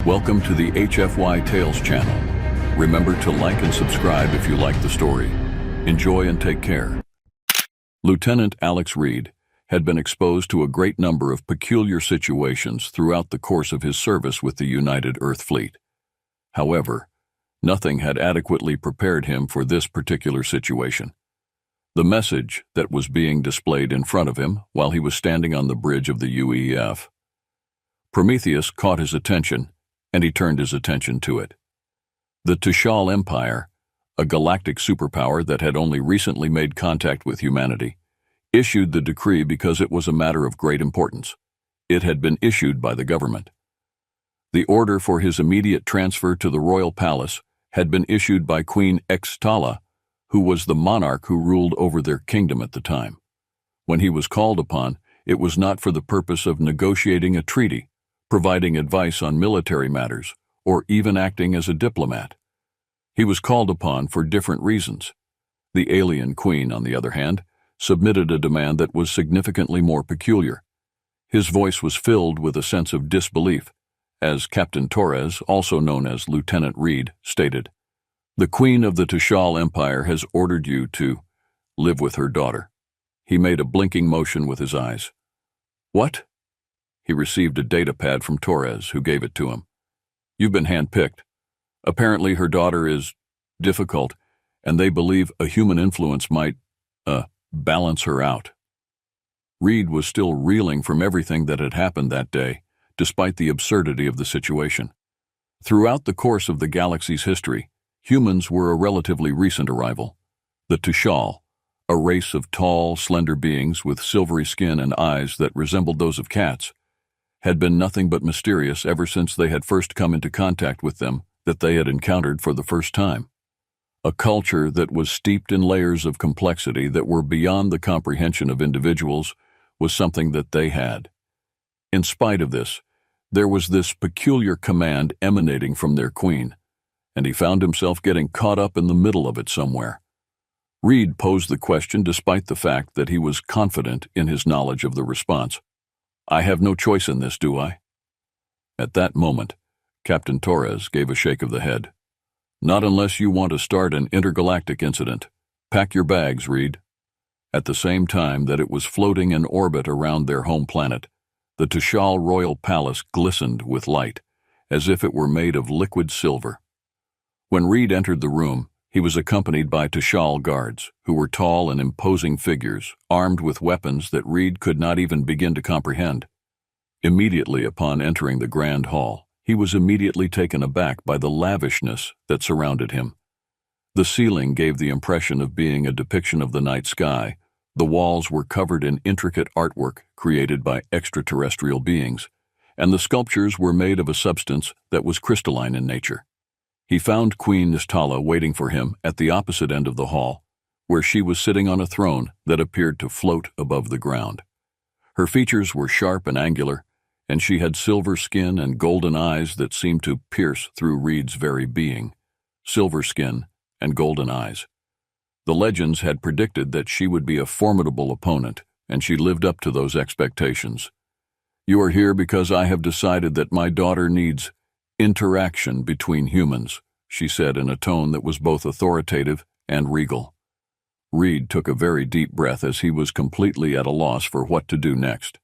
Welcome to the HFY Tales channel. Remember to like and subscribe if you like the story. Enjoy and take care. Lieutenant Alex Reed had been exposed to a great number of peculiar situations throughout the course of his service with the United Earth Fleet. However, nothing had adequately prepared him for this particular situation. The message that was being displayed in front of him while he was standing on the bridge of the UEF. Prometheus caught his attention, and he turned his attention to it. The Tushal Empire, a galactic superpower that had only recently made contact with humanity, issued the decree because it was a matter of great importance. It had been issued by the government. The order for his immediate transfer to the royal palace had been issued by Queen Extala, who was the monarch who ruled over their kingdom at the time. When he was called upon, it was not for the purpose of negotiating a treaty, providing advice on military matters, or even acting as a diplomat. He was called upon for different reasons. The alien queen, on the other hand, submitted a demand that was significantly more peculiar. His voice was filled with a sense of disbelief, as Captain Torres, also known as Lieutenant Reed, stated. The Queen of the Tushal Empire has ordered you to live with her daughter. He made a blinking motion with his eyes. What? He received a data pad from Torres, who gave it to him. You've been handpicked. Apparently her daughter is difficult, and they believe a human influence might, balance her out. Reed was still reeling from everything that had happened that day, despite the absurdity of the situation. Throughout the course of the galaxy's history, humans were a relatively recent arrival. The Tushal, a race of tall, slender beings with silvery skin and eyes that resembled those of cats, had been nothing but mysterious ever since they had first come into contact with them that they had encountered for the first time. A culture that was steeped in layers of complexity that were beyond the comprehension of individuals was something that they had. In spite of this, there was this peculiar command emanating from their queen, and he found himself getting caught up in the middle of it somewhere. Reed posed the question despite the fact that he was confident in his knowledge of the response. I have no choice in this, do I? At that moment, Captain Torres gave a shake of the head. Not unless you want to start an intergalactic incident. Pack your bags, Reed. At the same time that it was floating in orbit around their home planet, the Tushal Royal Palace glistened with light, as if it were made of liquid silver. When Reed entered the room, he was accompanied by Tushal guards, who were tall and imposing figures, armed with weapons that Reed could not even begin to comprehend. Immediately upon entering the grand hall, he was immediately taken aback by the lavishness that surrounded him. The ceiling gave the impression of being a depiction of the night sky. The walls were covered in intricate artwork created by extraterrestrial beings, and the sculptures were made of a substance that was crystalline in nature. He found Queen Nistala waiting for him at the opposite end of the hall, where she was sitting on a throne that appeared to float above the ground. Her features were sharp and angular, and she had silver skin and golden eyes that seemed to pierce through Reed's very being. Silver skin and golden eyes. The legends had predicted that she would be a formidable opponent, and she lived up to those expectations. You are here because I have decided that my daughter needs interaction between humans, she said in a tone that was both authoritative and regal. Reed took a very deep breath as he was completely at a loss for what to do next.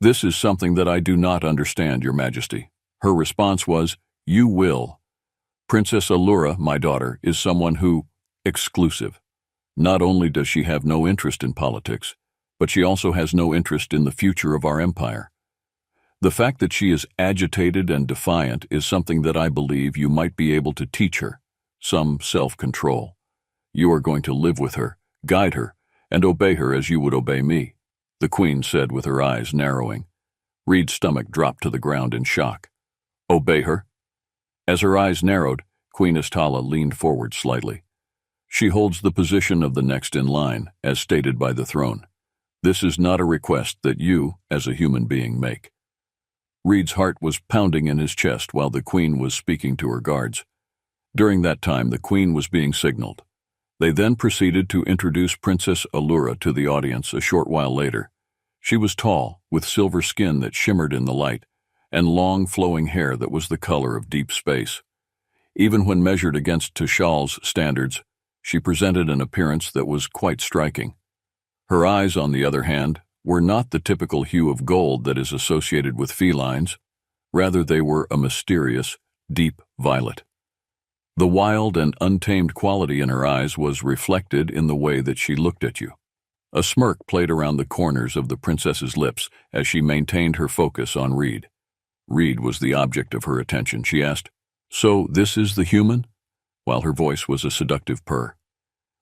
This is something that I do not understand, Your Majesty. Her response was, You will. Princess Allura, my daughter, is someone who, exclusive. Not only does she have no interest in politics, but she also has no interest in the future of our empire. The fact that she is agitated and defiant is something that I believe you might be able to teach her, some self-control. You are going to live with her, guide her, and obey her as you would obey me, the Queen said with her eyes narrowing. Reed's stomach dropped to the ground in shock. Obey her? As her eyes narrowed, Queen Istala leaned forward slightly. She holds the position of the next in line, as stated by the throne. This is not a request that you, as a human being, make. Reed's heart was pounding in his chest while the Queen was speaking to her guards. During that time, the Queen was being signaled. They then proceeded to introduce Princess Allura to the audience a short while later. She was tall, with silver skin that shimmered in the light, and long flowing hair that was the color of deep space. Even when measured against Tishal's standards, she presented an appearance that was quite striking. Her eyes, on the other hand, were not the typical hue of gold that is associated with felines. Rather, they were a mysterious, deep violet. The wild and untamed quality in her eyes was reflected in the way that she looked at you. A smirk played around the corners of the princess's lips as she maintained her focus on Reed. Reed was the object of her attention. She asked, "So this is the human?" while her voice was a seductive purr.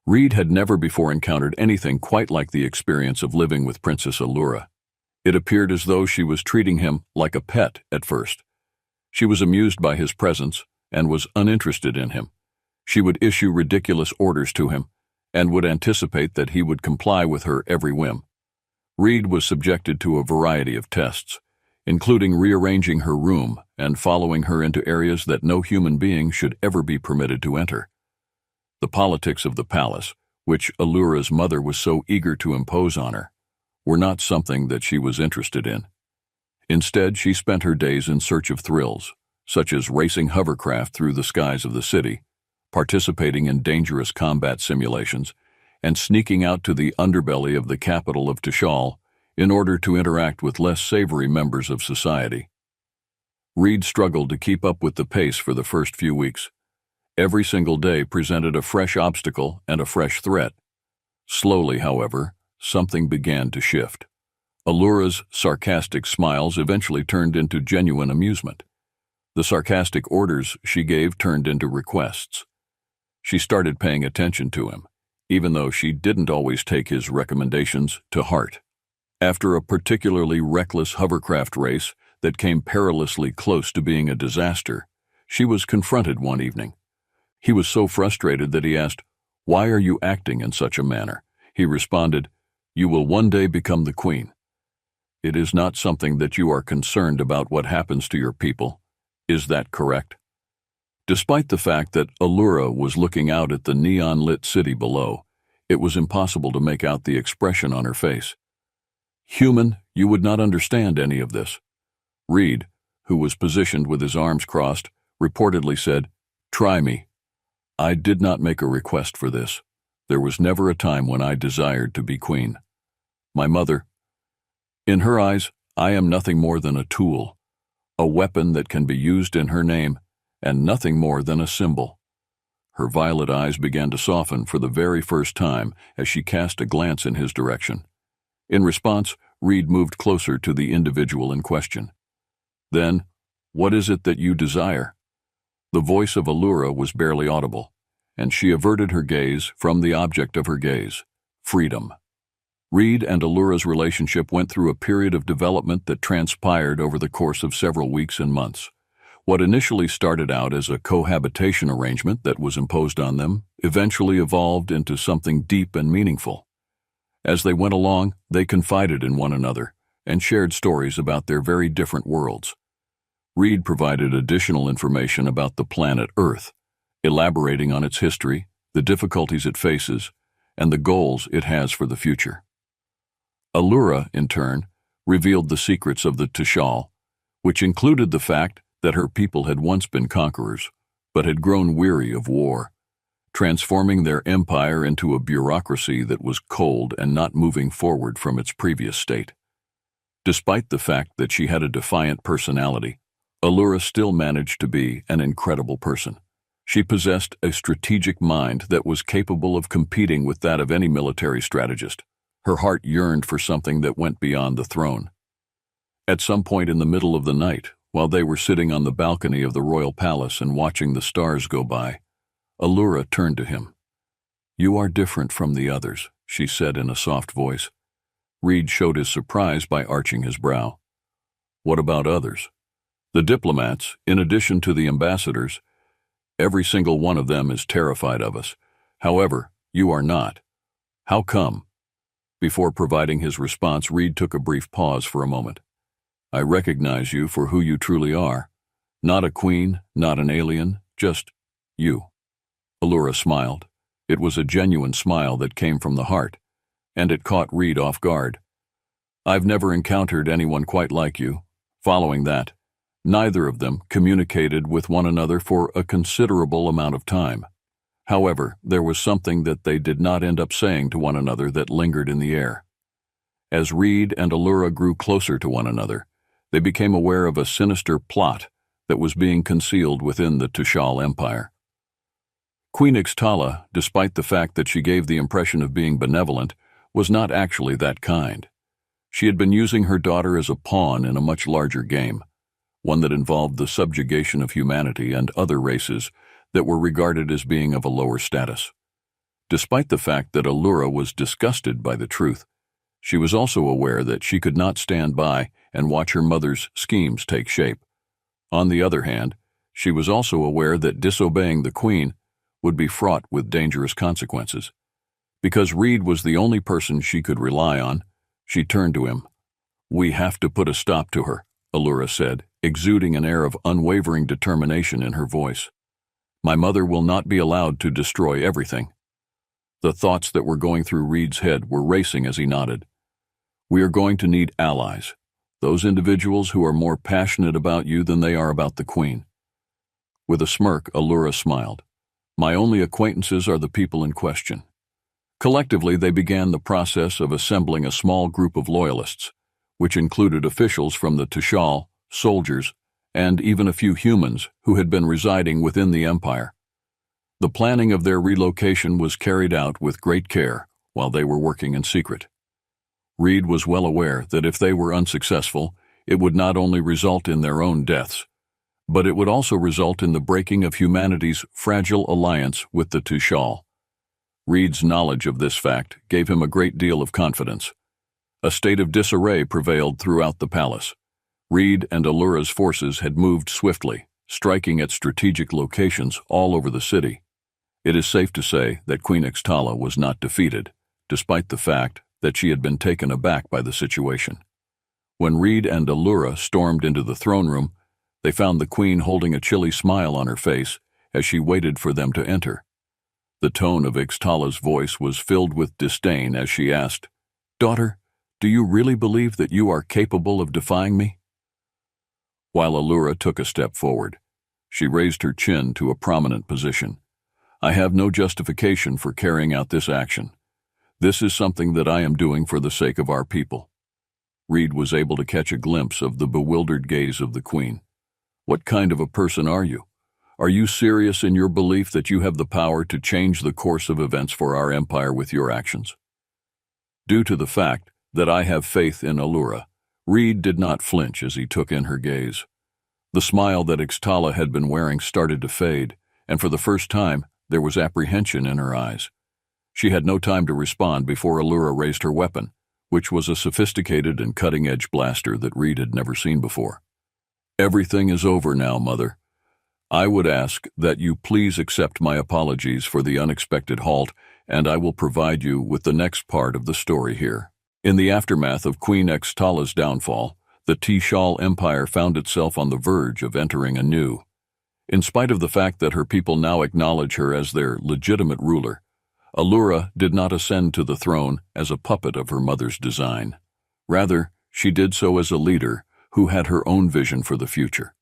Reed had never before encountered anything quite like the experience of living with Princess Allura. It appeared as though she was treating him like a pet at first. She was amused by his presence and was uninterested in him. She would issue ridiculous orders to him and would anticipate that he would comply with her every whim. Reed was subjected to a variety of tests, including rearranging her room and following her into areas that no human being should ever be permitted to enter. The politics of the palace, which Allura's mother was so eager to impose on her, were not something that she was interested in. Instead, she spent her days in search of thrills, such as racing hovercraft through the skies of the city, participating in dangerous combat simulations, and sneaking out to the underbelly of the capital of Tishal in order to interact with less savory members of society. Reed struggled to keep up with the pace for the first few weeks. Every single day presented a fresh obstacle and a fresh threat. Slowly, however, something began to shift. Allura's sarcastic smiles eventually turned into genuine amusement. The sarcastic orders she gave turned into requests. She started paying attention to him, even though she didn't always take his recommendations to heart. After a particularly reckless hovercraft race that came perilously close to being a disaster, she was confronted one evening. He was so frustrated that he asked, "Why are you acting in such a manner?" He responded, "You will one day become the queen. It is not something that you are concerned about what happens to your people. Is that correct?" Despite the fact that Allura was looking out at the neon-lit city below, it was impossible to make out the expression on her face. "Human, you would not understand any of this." Reed, who was positioned with his arms crossed, reportedly said, "Try me. I did not make a request for this. There was never a time when I desired to be queen. My mother, in her eyes, I am nothing more than a tool, a weapon that can be used in her name, and nothing more than a symbol." Her violet eyes began to soften for the very first time as she cast a glance in his direction. In response, Reed moved closer to the individual in question. "Then, what is it that you desire?" The voice of Allura was barely audible, and she averted her gaze from the object of her gaze, freedom. Reed and Allura's relationship went through a period of development that transpired over the course of several weeks and months. What initially started out as a cohabitation arrangement that was imposed on them eventually evolved into something deep and meaningful. As they went along, they confided in one another and shared stories about their very different worlds. Reed provided additional information about the planet Earth, elaborating on its history, the difficulties it faces, and the goals it has for the future. Allura, in turn, revealed the secrets of the Tishal, which included the fact that her people had once been conquerors, but had grown weary of war, transforming their empire into a bureaucracy that was cold and not moving forward from its previous state. Despite the fact that she had a defiant personality, Allura still managed to be an incredible person. She possessed a strategic mind that was capable of competing with that of any military strategist. Her heart yearned for something that went beyond the throne. At some point in the middle of the night, while they were sitting on the balcony of the royal palace and watching the stars go by, Allura turned to him. "You are different from the others," she said in a soft voice. Reed showed his surprise by arching his brow. "What about others?" "The diplomats, in addition to the ambassadors, every single one of them is terrified of us. However, you are not. How come?" Before providing his response, Reed took a brief pause for a moment. "I recognize you for who you truly are. Not a queen, not an alien, just you." Allura smiled. It was a genuine smile that came from the heart, and it caught Reed off guard. "I've never encountered anyone quite like you." Following that, Neither of them communicated with one another for a considerable amount of time. However, there was something that they did not end up saying to one another that lingered in the air. As Reed and Allura grew closer to one another, they became aware of a sinister plot that was being concealed within the Tushal Empire. Queen Ixtala, despite the fact that she gave the impression of being benevolent, was not actually that kind. She had been using her daughter as a pawn in a much larger game, one that involved the subjugation of humanity and other races that were regarded as being of a lower status. Despite the fact that Allura was disgusted by the truth, she was also aware that she could not stand by and watch her mother's schemes take shape. On the other hand, she was also aware that disobeying the queen would be fraught with dangerous consequences. Because Reed was the only person she could rely on, she turned to him. "We have to put a stop to her," Allura said, exuding an air of unwavering determination in her voice. "My mother will not be allowed to destroy everything." The thoughts that were going through Reed's head were racing as he nodded. "We are going to need allies, those individuals who are more passionate about you than they are about the queen." With a smirk, Allura smiled. "My only acquaintances are the people in question." Collectively, they began the process of assembling a small group of loyalists, which included officials from the Tushal, soldiers, and even a few humans who had been residing within the empire. The planning of their relocation was carried out with great care while they were working in secret. Reed was well aware that if they were unsuccessful, it would not only result in their own deaths, but it would also result in the breaking of humanity's fragile alliance with the Tushal. Reed's knowledge of this fact gave him a great deal of confidence. A state of disarray prevailed throughout the palace. Reed and Allura's forces had moved swiftly, striking at strategic locations all over the city. It is safe to say that Queen Ixtala was not defeated, despite the fact that she had been taken aback by the situation. When Reed and Allura stormed into the throne room, they found the queen holding a chilly smile on her face as she waited for them to enter. The tone of Ixtala's voice was filled with disdain as she asked, "Daughter, do you really believe that you are capable of defying me?" While Allura took a step forward, she raised her chin to a prominent position. "I have no justification for carrying out this action. This is something that I am doing for the sake of our people." Reed was able to catch a glimpse of the bewildered gaze of the queen. "What kind of a person are you? Are you serious in your belief that you have the power to change the course of events for our empire with your actions?" Due to the fact that I have faith in Allura, Reed did not flinch as he took in her gaze. The smile that Ixtala had been wearing started to fade, and for the first time, there was apprehension in her eyes. She had no time to respond before Allura raised her weapon, which was a sophisticated and cutting-edge blaster that Reed had never seen before. "Everything is over now, Mother. I would ask that you please accept my apologies for the unexpected halt, and I will provide you with the next part of the story here." In the aftermath of Queen Ixtala's downfall, the Tushal Empire found itself on the verge of entering anew. In spite of the fact that her people now acknowledge her as their legitimate ruler, Allura did not ascend to the throne as a puppet of her mother's design. Rather, she did so as a leader who had her own vision for the future.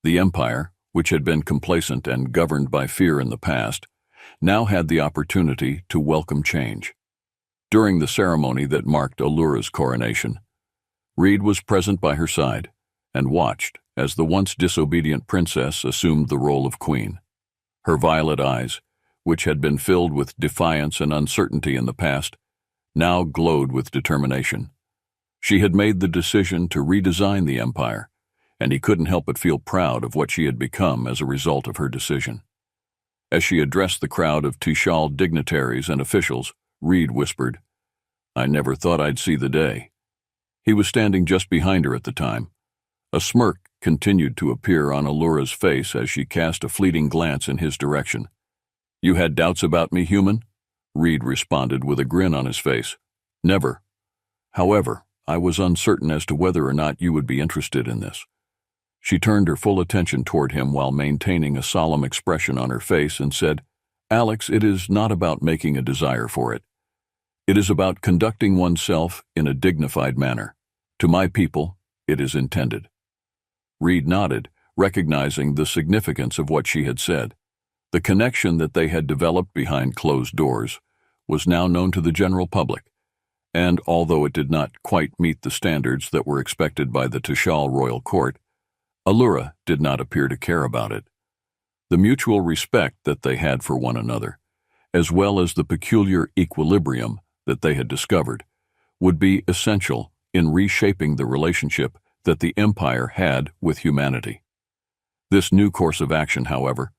The empire, which had been complacent and governed by fear in the past, now had the opportunity to welcome change. During the ceremony that marked Allura's coronation, Reed was present by her side and watched as the once disobedient princess assumed the role of queen. Her violet eyes, which had been filled with defiance and uncertainty in the past, now glowed with determination. She had made the decision to redesign the empire, and he couldn't help but feel proud of what she had become as a result of her decision. As she addressed the crowd of Tushal dignitaries and officials, Reed whispered, "I never thought I'd see the day." He was standing just behind her at the time. A smirk continued to appear on Allura's face as she cast a fleeting glance in his direction. "You had doubts about me, human?" Reed responded with a grin on his face. "Never. However, I was uncertain as to whether or not you would be interested in this." She turned her full attention toward him while maintaining a solemn expression on her face and said, "Alex, it is not about making a desire for it. It is about conducting oneself in a dignified manner. To my people, it is intended." Reed nodded, recognizing the significance of what she had said. The connection that they had developed behind closed doors was now known to the general public, and although it did not quite meet the standards that were expected by the Tishal royal court, Allura did not appear to care about it. The mutual respect that they had for one another, as well as the peculiar equilibrium that they had discovered, would be essential in reshaping the relationship that the Empire had with humanity. This new course of action, however,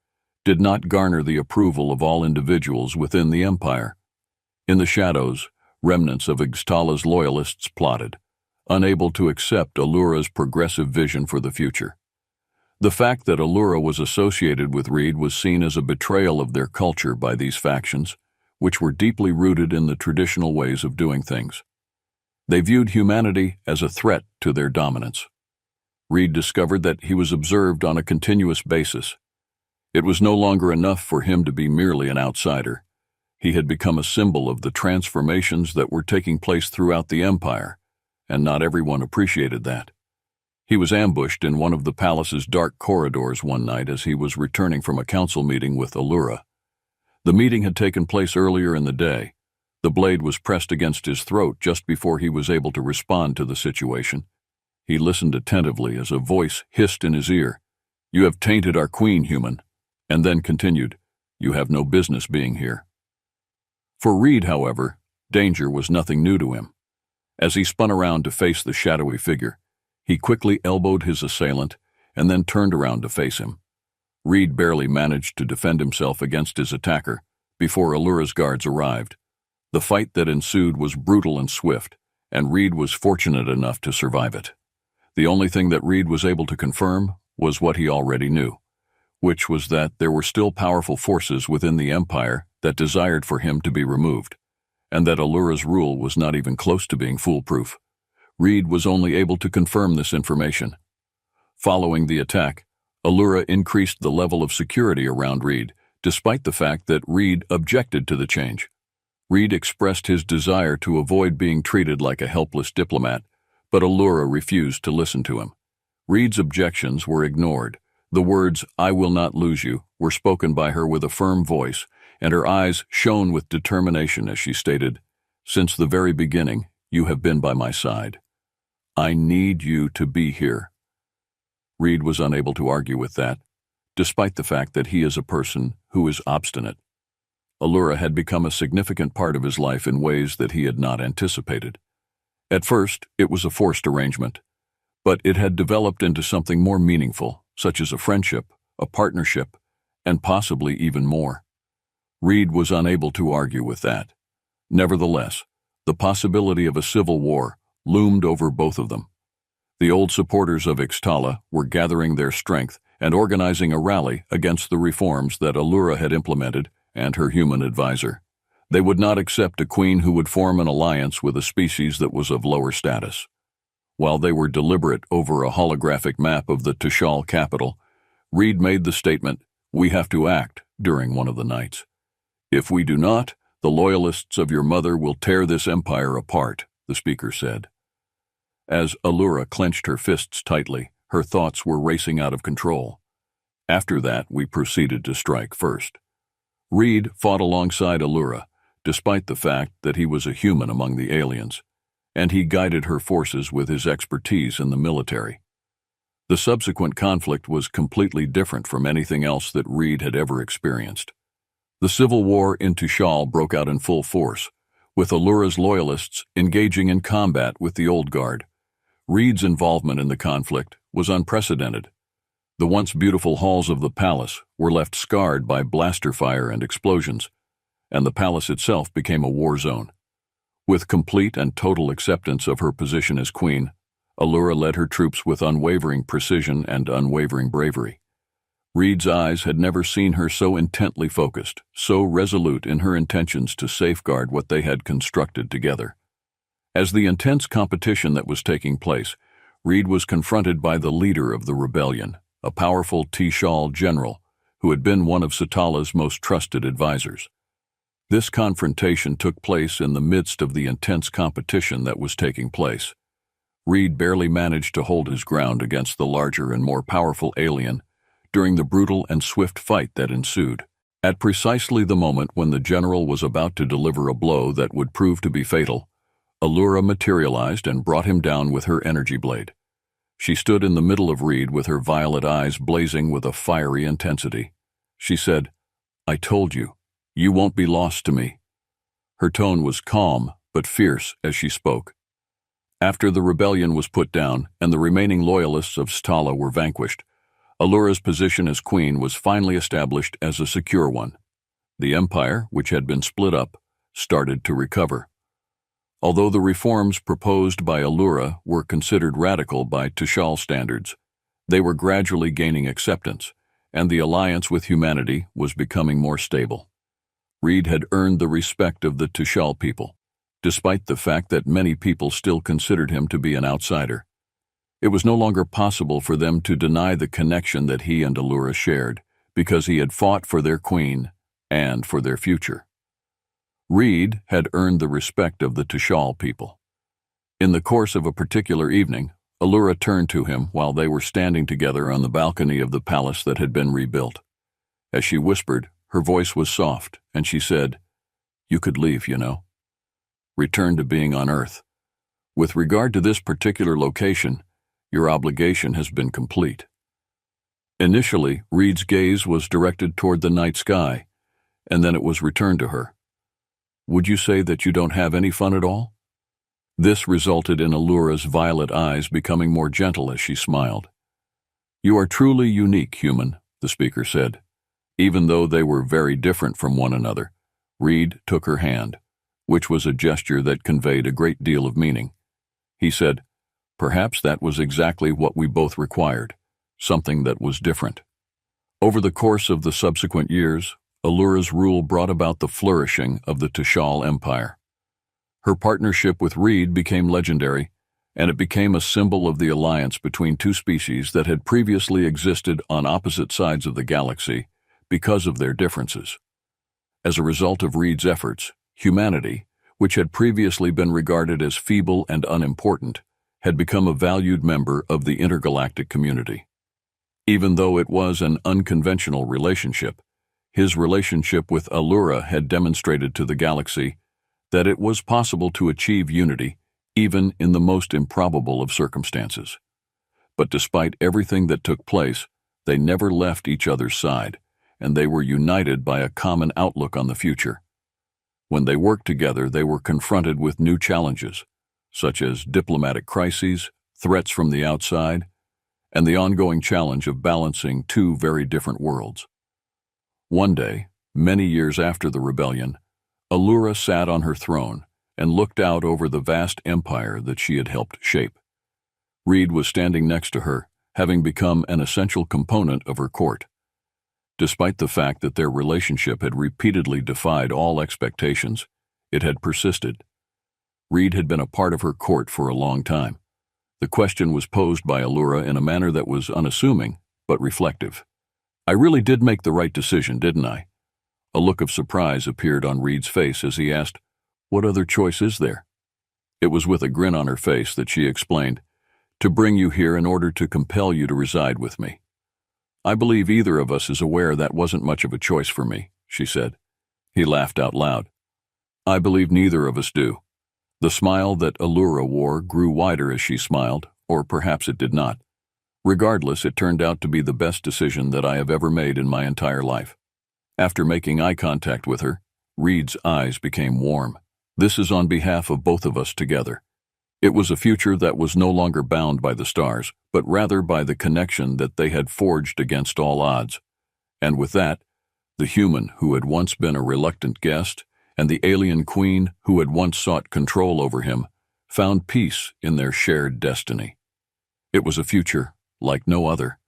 did not garner the approval of all individuals within the Empire. In the shadows, remnants of Ixtala's loyalists plotted, unable to accept Allura's progressive vision for the future. The fact that Allura was associated with Reed was seen as a betrayal of their culture by these factions, which were deeply rooted in the traditional ways of doing things. They viewed humanity as a threat to their dominance. Reed discovered that he was observed on a continuous basis. It was no longer enough for him to be merely an outsider. He had become a symbol of the transformations that were taking place throughout the Empire, and not everyone appreciated that. He was ambushed in one of the palace's dark corridors one night as he was returning from a council meeting with Allura. The meeting had taken place earlier in the day. The blade was pressed against his throat just before he was able to respond to the situation. He listened attentively as a voice hissed in his ear, "You have tainted our queen, human," and then continued, "You have no business being here." For Reed, however, danger was nothing new to him. As he spun around to face the shadowy figure, he quickly elbowed his assailant and then turned around to face him. Reed barely managed to defend himself against his attacker before Allura's guards arrived. The fight that ensued was brutal and swift, and Reed was fortunate enough to survive it. The only thing that Reed was able to confirm was what he already knew, which was that there were still powerful forces within the Empire that desired for him to be removed, and that Allura's rule was not even close to being foolproof. Reed was only able to confirm this information. Following the attack, Allura increased the level of security around Reed, despite the fact that Reed objected to the change. Reed expressed his desire to avoid being treated like a helpless diplomat, but Allura refused to listen to him. Reed's objections were ignored. The words, "I will not lose you," were spoken by her with a firm voice, and her eyes shone with determination as she stated, "Since the very beginning, you have been by my side. I need you to be here." Reed was unable to argue with that, despite the fact that he is a person who is obstinate. Allura had become a significant part of his life in ways that he had not anticipated. At first, it was a forced arrangement, but it had developed into something more meaningful, such as a friendship, a partnership, and possibly even more. Reed was unable to argue with that. Nevertheless, the possibility of a civil war loomed over both of them. The old supporters of Ixtala were gathering their strength and organizing a rally against the reforms that Allura had implemented and her human advisor. They would not accept a queen who would form an alliance with a species that was of lower status. While they were deliberate over a holographic map of the Tishal capital, Reed made the statement, "We have to act," during one of the nights. "If we do not, the loyalists of your mother will tear this empire apart," the speaker said. As Allura clenched her fists tightly, her thoughts were racing out of control. After that, we proceeded to strike first. Reed fought alongside Allura, despite the fact that he was a human among the aliens, and he guided her forces with his expertise in the military. The subsequent conflict was completely different from anything else that Reed had ever experienced. The civil war in Tishal broke out in full force, with Allura's loyalists engaging in combat with the Old Guard. Reed's involvement in the conflict was unprecedented. The once beautiful halls of the palace were left scarred by blaster fire and explosions, and the palace itself became a war zone. With complete and total acceptance of her position as queen, Allura led her troops with unwavering precision and unwavering bravery. Reed's eyes had never seen her so intently focused, so resolute in her intentions to safeguard what they had constructed together. As the intense competition that was taking place, Reed was confronted by the leader of the rebellion, a powerful Tishal general who had been one of Satala's most trusted advisors. This confrontation took place in the midst of the intense competition that was taking place. Reed barely managed to hold his ground against the larger and more powerful alien during the brutal and swift fight that ensued. At precisely the moment when the general was about to deliver a blow that would prove to be fatal, Allura materialized and brought him down with her energy blade. She stood in the middle of Reed with her violet eyes blazing with a fiery intensity. She said, "I told you, you won't be lost to me." Her tone was calm but fierce as she spoke. After the rebellion was put down and the remaining loyalists of Stala were vanquished, Allura's position as queen was finally established as a secure one. The empire, which had been split up, started to recover. Although the reforms proposed by Allura were considered radical by Tushal standards, they were gradually gaining acceptance, and the alliance with humanity was becoming more stable. Reed had earned the respect of the Tushal people, despite the fact that many people still considered him to be an outsider. It was no longer possible for them to deny the connection that he and Allura shared, because he had fought for their queen and for their future. Reed had earned the respect of the Tushal people. In the course of a particular evening, Allura turned to him while they were standing together on the balcony of the palace that had been rebuilt. As she whispered, her voice was soft, and she said, "You could leave, you know. Return to being on Earth. With regard to this particular location, your obligation has been complete." Initially, Reed's gaze was directed toward the night sky, and then it was returned to her. "Would you say that you don't have any fun at all?" This resulted in Allura's violet eyes becoming more gentle as she smiled. "You are truly unique, human," the speaker said. Even though they were very different from one another, Reed took her hand, which was a gesture that conveyed a great deal of meaning. He said, "Perhaps that was exactly what we both required, something that was different." Over the course of the subsequent years, Allura's rule brought about the flourishing of the Tushal Empire. Her partnership with Reed became legendary, and it became a symbol of the alliance between two species that had previously existed on opposite sides of the galaxy because of their differences. As a result of Reed's efforts, humanity, which had previously been regarded as feeble and unimportant, had become a valued member of the intergalactic community. Even though it was an unconventional relationship, his relationship with Allura had demonstrated to the galaxy that it was possible to achieve unity even in the most improbable of circumstances. But despite everything that took place, they never left each other's side, and they were united by a common outlook on the future. When they worked together, they were confronted with new challenges, such as diplomatic crises, threats from the outside, and the ongoing challenge of balancing two very different worlds. One day, many years after the rebellion, Allura sat on her throne and looked out over the vast empire that she had helped shape. Reed was standing next to her, having become an essential component of her court. Despite the fact that their relationship had repeatedly defied all expectations, it had persisted. Reed had been a part of her court for a long time. The question was posed by Allura in a manner that was unassuming, but reflective. "I really did make the right decision, didn't I?" A look of surprise appeared on Reed's face as he asked, "What other choice is there?" It was with a grin on her face that she explained, "To bring you here in order to compel you to reside with me." "I believe either of us is aware that wasn't much of a choice for me," she said. He laughed out loud. "I believe neither of us do." The smile that Allura wore grew wider as she smiled, or perhaps it did not. Regardless, it turned out to be the best decision that I have ever made in my entire life. After making eye contact with her, Reed's eyes became warm. "This is on behalf of both of us together." It was a future that was no longer bound by the stars, but rather by the connection that they had forged against all odds. And with that, the human who had once been a reluctant guest and the alien queen who had once sought control over him found peace in their shared destiny. It was a future like no other.